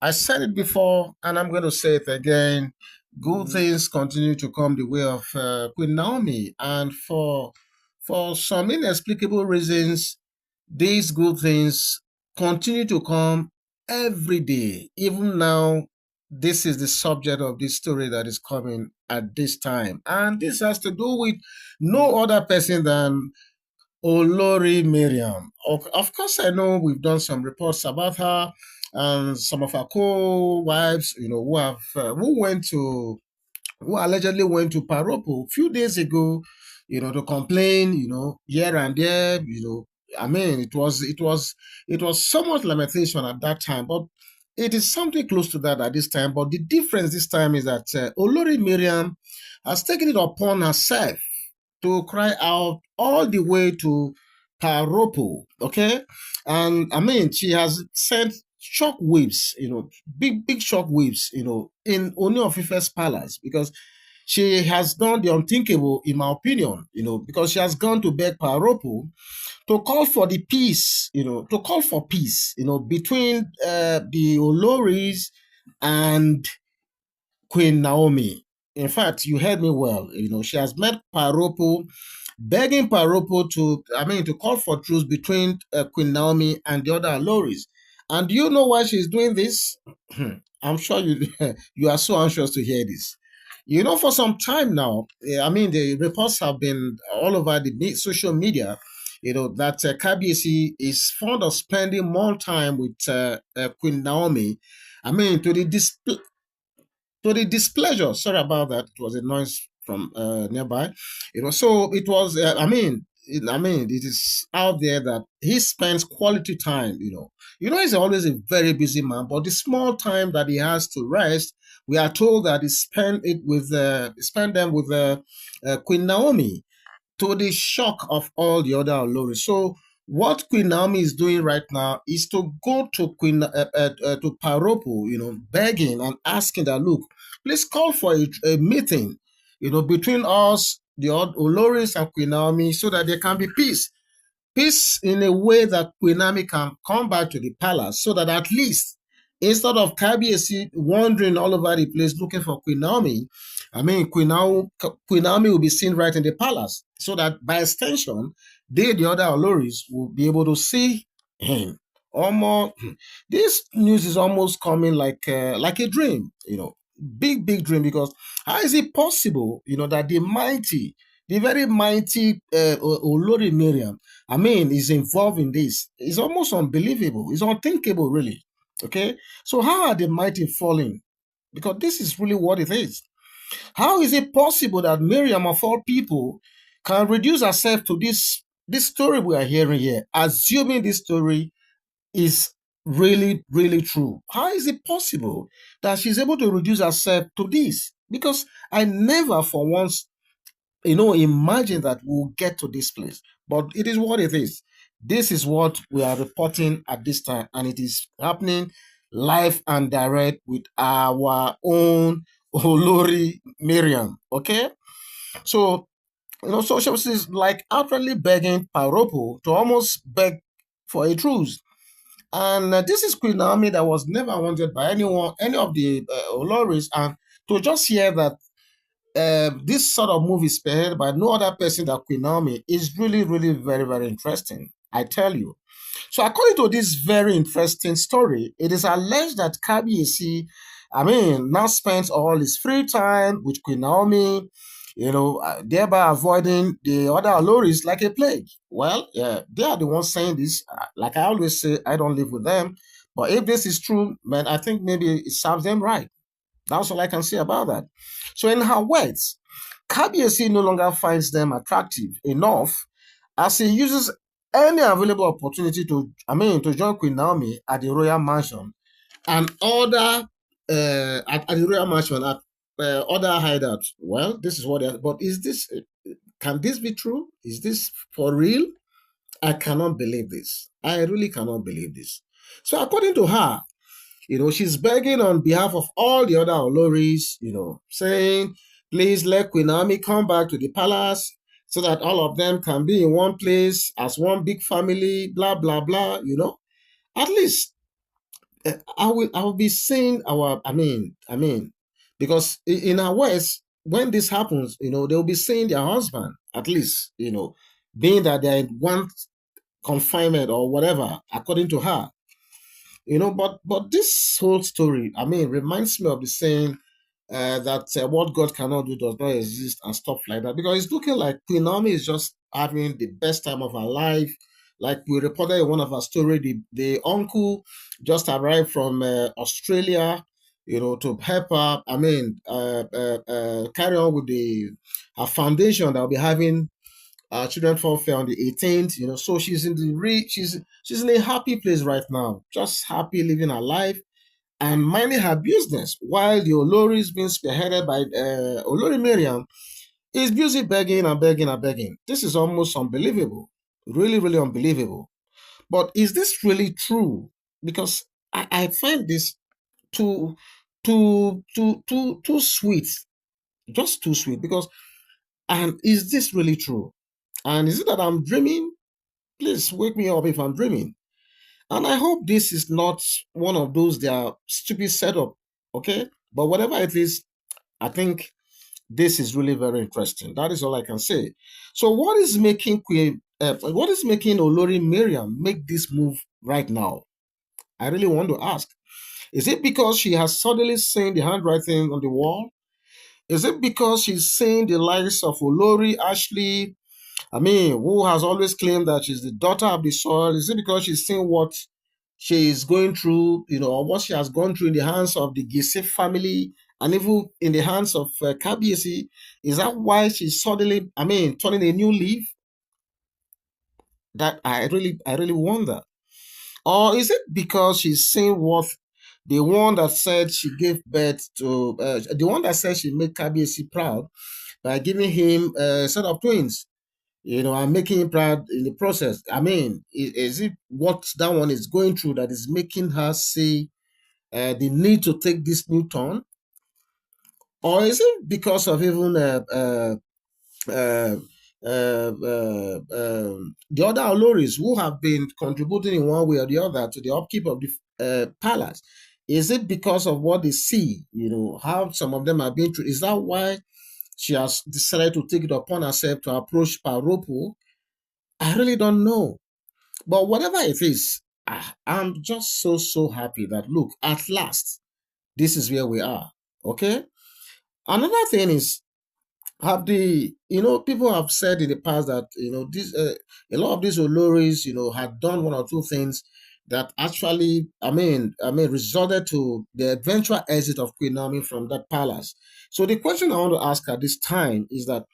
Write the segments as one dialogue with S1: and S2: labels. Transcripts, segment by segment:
S1: I said it before, and I'm going to say it again. Good things continue to come the way of Queen Naomi, and for some inexplicable reasons, these good things continue to come every day. Even now, this is the subject of this story that is coming at this time, and this has to do with no other person than Olori Miriam. Of course, I know we've done some reports about her and some of her co-wives, who went to who allegedly went to Paropo a few days ago, to complain, here and there, I mean, it was somewhat lamentation at that time, but it is something close to that at this time. But the difference this time is that Olori Miriam has taken it upon herself to cry out all the way to Paropo, okay? And I mean, she has sent shock waves, big shock waves, in Ooni of Ife's palace because she has done the unthinkable, in my opinion, because she has gone to beg Paropo to call for the peace, to call for peace, between the Olories and Queen Naomi. In fact, you heard me well. She has met Paropo, begging Paropo to call for truce between Queen Naomi and the other Olories. And do you know why she's doing this? I'm sure you you are so anxious to hear this. For some time now, the reports have been all over the social media. That KBC is fond of spending more time with Queen Naomi. I mean, to the displeasure. Sorry about that. It was a noise from nearby. So it was. It is out there that he spends quality time. He's always a very busy man, but the small time that he has to rest, we are told that he spend them with Queen Naomi, to the shock of all the other Oloris. So what Queen Naomi is doing right now is to go to to Paropo, begging and asking that, look, please call for a meeting, between us, the Oloris and Queen Naomi, so that there can be peace. Peace in a way that Queen Naomi can come back to the palace, so that at least instead of Kabiesi wandering all over the place looking for Queen Naomi, Queen Naomi will be seen right in the palace, so that by extension, the other Oloris, will be able to see him. Almost, this news is almost coming like a dream, big dream. Because how is it possible, that the very mighty Olori Miriam, is involved in this? It's almost unbelievable. It's unthinkable, really. Okay, so how are the mighty falling? Because this is really what it is. How is it possible that Miriam, of all people, can reduce herself to this story we are hearing here, assuming this story is really true? How is it possible that she's able to reduce herself to this? Because I never for once, imagine that we'll get to this place. But it is what it is. This is what we are reporting at this time, and it is happening live and direct with our own Olori Miriam. Okay, so so she was like outwardly begging Paropo to almost beg for a truce. And this is Queen Naomi that was never wanted by anyone, any of the Oloris, and to just hear that this sort of movie is spearheaded by no other person than Queen Naomi is really very interesting. I tell you. So according to this very interesting story, it is alleged that Kabiyesi, now spends all his free time with Queen Naomi, thereby avoiding the other Oloris like a plague. Well, yeah, they are the ones saying this. Like I always say, I don't live with them. But if this is true, man, I think maybe it serves them right. That's all I can say about that. So, in her words, Kabiyesi no longer finds them attractive enough, as he uses any available opportunity to join Queen Naomi at the royal mansion and other at the royal mansion at other hideouts. Well, this is what they are. But can this be true? Is this for real? I cannot believe this. I really cannot believe this. So, according to her, she's begging on behalf of all the other Oloris, saying, please let Queen Naomi come back to the palace so that all of them can be in one place as one big family, blah, blah, blah. At least I will be saying because in our West, when this happens, they'll be saying their husband, at least, being that they're in one confinement or whatever, according to her. But this whole story, reminds me of the saying that what God cannot do does not exist and stuff like that. Because it's looking like Queen Naomi is just having the best time of her life. Like we reported in one of our story, the uncle just arrived from Australia, to help her. Carry on with the her foundation that will be having children fall fair on the 18th. So she's in the she's in a happy place right now, just happy living her life and minding her business, while the Oloris being spearheaded by Olori Mariam is busy begging and begging and begging. This is almost unbelievable, really, really unbelievable. But is this really true? Because I find this too, too sweet, just too sweet. Because and is this really true? And is it that I'm dreaming? Please wake me up if I'm dreaming. And I hope this is not one of those their stupid setup. Okay, but whatever it is, I think this is really very interesting. That is all I can say. So, what is making Olori Miriam make this move right now? I really want to ask. Is it because she has suddenly seen the handwriting on the wall? Is it because she's seeing the likes of Olori Ashley, who has always claimed that she's the daughter of the soil? Is it because she's seen what she is going through, or what she has gone through in the hands of the Gisif family and even in the hands of Kabiesi? Is that why she's suddenly, turning a new leaf? That I really wonder. Or is it because she's seeing what the one that said she gave birth to, the one that said she made Kabiesi proud by giving him a set of twins? I'm making him proud in the process. Is it what that one is going through that is making her see the need to take this new turn? Or is it because of even uh, the other Oloris who have been contributing in one way or the other to the upkeep of the palace? Is it because of what they see, how some of them are being treated? Is that why she has decided to take it upon herself to approach Ropo? I really don't know. But whatever it is, I'm just so happy that, look, at last, this is where we are. Okay. Another thing is, have the people have said in the past that this a lot of these Oloris had done one or two things that actually resulted to the eventual exit of Queen Naomi from that palace. So the question I want to ask at this time is that,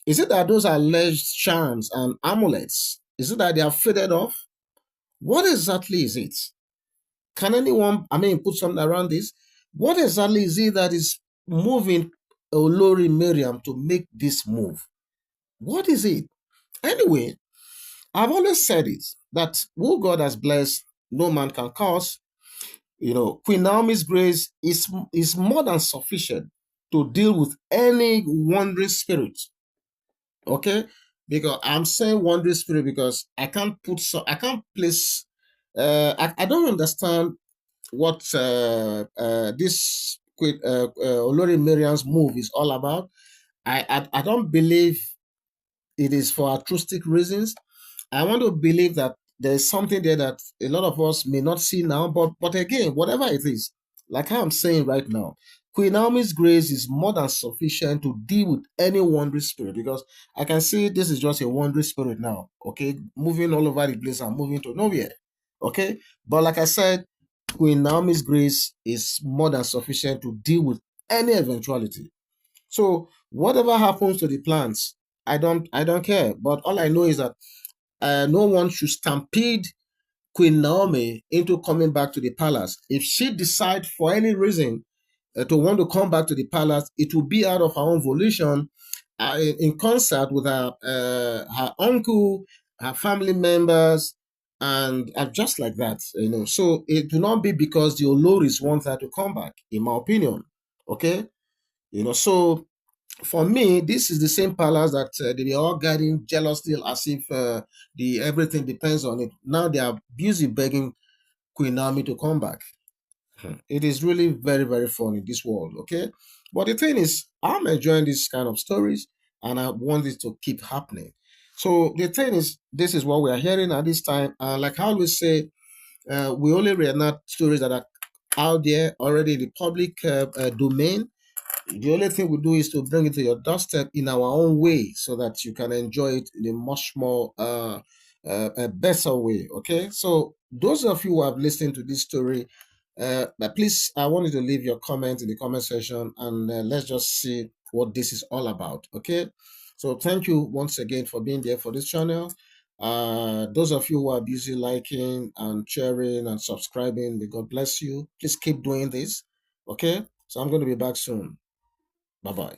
S1: is it that those alleged charms and amulets, is it that they are faded off? What exactly is it? Can anyone, put something around this? What exactly is it that is moving Olori Miriam to make this move? What is it? Anyway, I've always said it that who God has blessed, no man can curse. Queen Naomi's grace is more than sufficient to deal with any wandering spirit. Okay, because I'm saying wandering spirit because I can't place. I don't understand what this Olori Miriam's move is all about. I don't believe it is for altruistic reasons. I want to believe that there's something there that a lot of us may not see now, but again, whatever it is, like I'm saying right now, Queen Naomi's grace is more than sufficient to deal with any wandering spirit, because I can see this is just a wandering spirit now, okay, moving all over the place and moving to nowhere, okay. But like I said, Queen Naomi's grace is more than sufficient to deal with any eventuality. So whatever happens to the plants, I don't care. But all I know is that no one should stampede Queen Naomi into coming back to the palace. If she decides for any reason to want to come back to the palace, it will be out of her own volition, in concert with her uncle, her family members, and just like that. So it will not be because the Oloris want her to come back, in my opinion. Okay, so for me, this is the same palace that they were all guarding jealously, as if the everything depends on it. Now they are busy begging Queen Naomi to come back. It is really very, very funny, this world, okay? But the thing is, I'm enjoying this kind of stories and I want it to keep happening. So the thing is, this is what we are hearing at this time. Like I always say, we only reenact stories that are out there already in the public domain. The only thing we do is to bring it to your doorstep in our own way so that you can enjoy it in a much more a better way. Okay. So those of you who have listened to this story, but please, I want you to leave your comment in the comment section and let's just see what this is all about. Okay. So thank you once again for being there for this channel. Those of you who are busy liking and sharing and subscribing, may God bless you. Please keep doing this. Okay. So I'm going to be back soon. Bye bye.